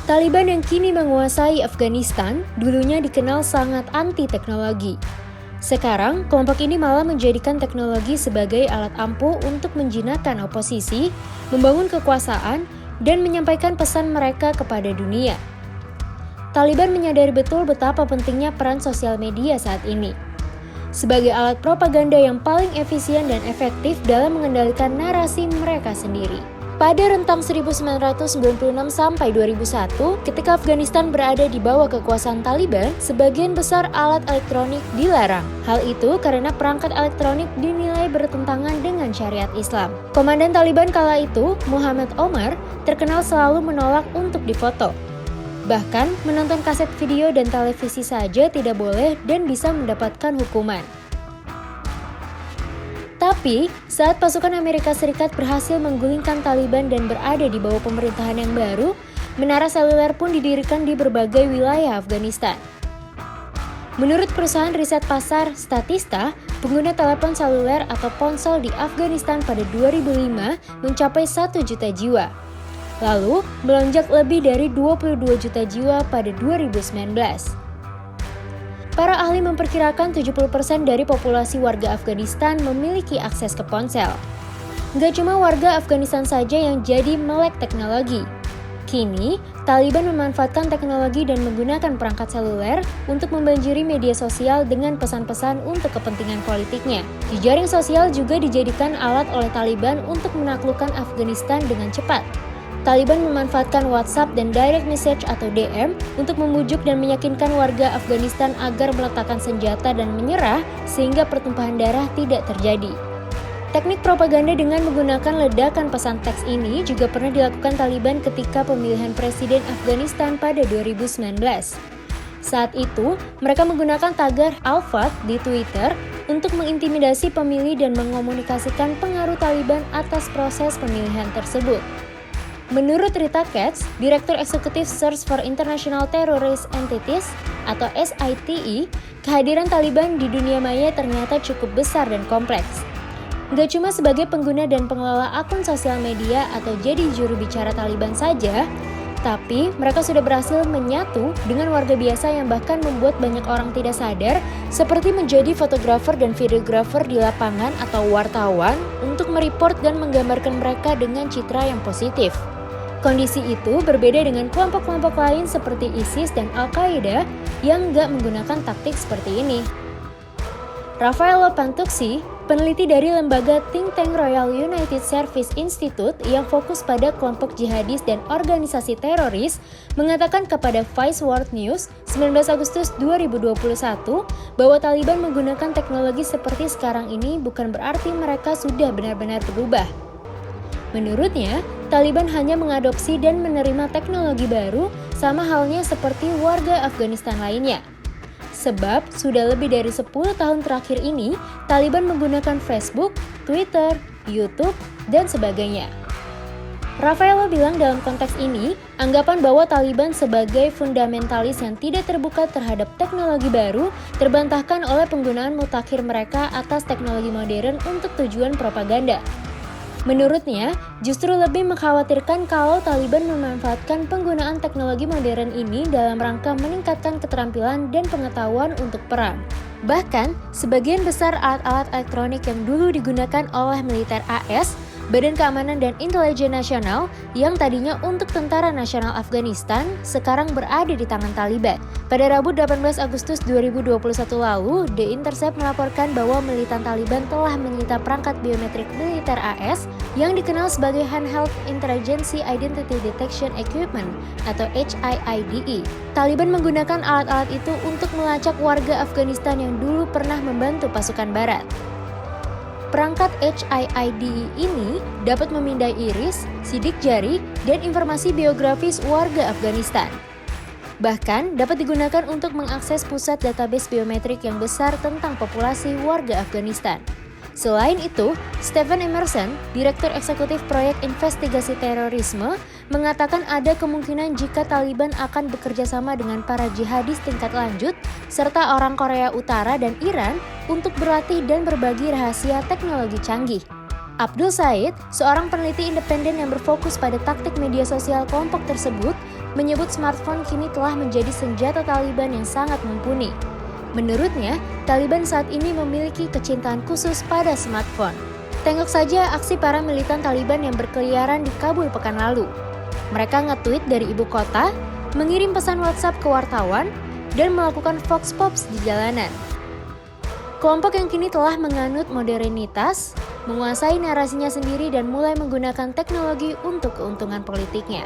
Taliban yang kini menguasai Afghanistan dulunya dikenal sangat anti-teknologi. Sekarang, kelompok ini malah menjadikan teknologi sebagai alat ampuh untuk menjinakkan oposisi, membangun kekuasaan, dan menyampaikan pesan mereka kepada dunia. Taliban menyadari betul betapa pentingnya peran sosial media saat ini sebagai alat propaganda yang paling efisien dan efektif dalam mengendalikan narasi mereka sendiri. Pada rentang 1996 sampai 2001, ketika Afghanistan berada di bawah kekuasaan Taliban, sebagian besar alat elektronik dilarang. Hal itu karena perangkat elektronik dinilai bertentangan dengan syariat Islam. Komandan Taliban kala itu, Muhammad Omar, terkenal selalu menolak untuk difoto. Bahkan, menonton kaset video dan televisi saja tidak boleh dan bisa mendapatkan hukuman. Tapi, saat pasukan Amerika Serikat berhasil menggulingkan Taliban dan berada di bawah pemerintahan yang baru, menara seluler pun didirikan di berbagai wilayah Afghanistan. Menurut perusahaan riset pasar Statista, pengguna telepon seluler atau ponsel di Afghanistan pada 2005 mencapai 1 juta jiwa. Lalu, melonjak lebih dari 22 juta jiwa pada 2019. Para ahli memperkirakan 70% dari populasi warga Afghanistan memiliki akses ke ponsel. Nggak cuma warga Afghanistan saja yang jadi melek teknologi. Kini, Taliban memanfaatkan teknologi dan menggunakan perangkat seluler untuk membanjiri media sosial dengan pesan-pesan untuk kepentingan politiknya. Jejaring sosial juga dijadikan alat oleh Taliban untuk menaklukkan Afghanistan dengan cepat. Taliban memanfaatkan WhatsApp dan direct message atau DM untuk membujuk dan meyakinkan warga Afghanistan agar meletakkan senjata dan menyerah sehingga pertumpahan darah tidak terjadi. Teknik propaganda dengan menggunakan ledakan pesan teks ini juga pernah dilakukan Taliban ketika pemilihan presiden Afghanistan pada 2019. Saat itu, mereka menggunakan tagar Al-Fat di Twitter untuk mengintimidasi pemilih dan mengomunikasikan pengaruh Taliban atas proses pemilihan tersebut. Menurut Rita Katz, Direktur Eksekutif Search for International Terrorist Entities atau SITE, kehadiran Taliban di dunia maya ternyata cukup besar dan kompleks. Nggak cuma sebagai pengguna dan pengelola akun sosial media atau jadi juru bicara Taliban saja, tapi mereka sudah berhasil menyatu dengan warga biasa yang bahkan membuat banyak orang tidak sadar, seperti menjadi fotografer dan videografer di lapangan atau wartawan untuk mereport dan menggambarkan mereka dengan citra yang positif. Kondisi itu berbeda dengan kelompok-kelompok lain seperti ISIS dan Al-Qaeda yang nggak menggunakan taktik seperti ini. Raffaello Pantuxi, peneliti dari lembaga think tank Royal United Service Institute yang fokus pada kelompok jihadis dan organisasi teroris, mengatakan kepada Vice World News 19 Agustus 2021 bahwa Taliban menggunakan teknologi seperti sekarang ini bukan berarti mereka sudah benar-benar berubah. Menurutnya, Taliban hanya mengadopsi dan menerima teknologi baru sama halnya seperti warga Afghanistan lainnya. Sebab sudah lebih dari 10 tahun terakhir ini, Taliban menggunakan Facebook, Twitter, YouTube, dan sebagainya. Raffaello bilang dalam konteks ini, anggapan bahwa Taliban sebagai fundamentalis yang tidak terbuka terhadap teknologi baru terbantahkan oleh penggunaan mutakhir mereka atas teknologi modern untuk tujuan propaganda. Menurutnya, justru lebih mengkhawatirkan kalau Taliban memanfaatkan penggunaan teknologi modern ini dalam rangka meningkatkan keterampilan dan pengetahuan untuk perang. Bahkan, sebagian besar alat-alat elektronik yang dulu digunakan oleh militer AS, Badan Keamanan dan Intelijen Nasional, yang tadinya untuk Tentara Nasional Afghanistan, sekarang berada di tangan Taliban. Pada Rabu 18 Agustus 2021 lalu, The Intercept melaporkan bahwa militan Taliban telah menyita perangkat biometrik militer AS yang dikenal sebagai Handheld Intelligence Identity Detection Equipment atau HIIDE. Taliban menggunakan alat-alat itu untuk melacak warga Afghanistan yang dulu pernah membantu pasukan barat. Perangkat HIIDE ini dapat memindai iris, sidik jari, dan informasi biografis warga Afghanistan. Bahkan dapat digunakan untuk mengakses pusat database biometrik yang besar tentang populasi warga Afghanistan. Selain itu, Stephen Emerson, Direktur Eksekutif Proyek Investigasi Terorisme, mengatakan ada kemungkinan jika Taliban akan bekerja sama dengan para jihadis tingkat lanjut serta orang Korea Utara dan Iran untuk berlatih dan berbagi rahasia teknologi canggih. Abdul Said, seorang peneliti independen yang berfokus pada taktik media sosial kelompok tersebut, menyebut smartphone kini telah menjadi senjata Taliban yang sangat mumpuni. Menurutnya, Taliban saat ini memiliki kecintaan khusus pada smartphone. Tengok saja aksi para militan Taliban yang berkeliaran di Kabul pekan lalu. Mereka nge-tweet dari ibu kota, mengirim pesan WhatsApp ke wartawan, dan melakukan vox pops di jalanan. Kelompok yang kini telah menganut modernitas, menguasai narasinya sendiri dan mulai menggunakan teknologi untuk keuntungan politiknya.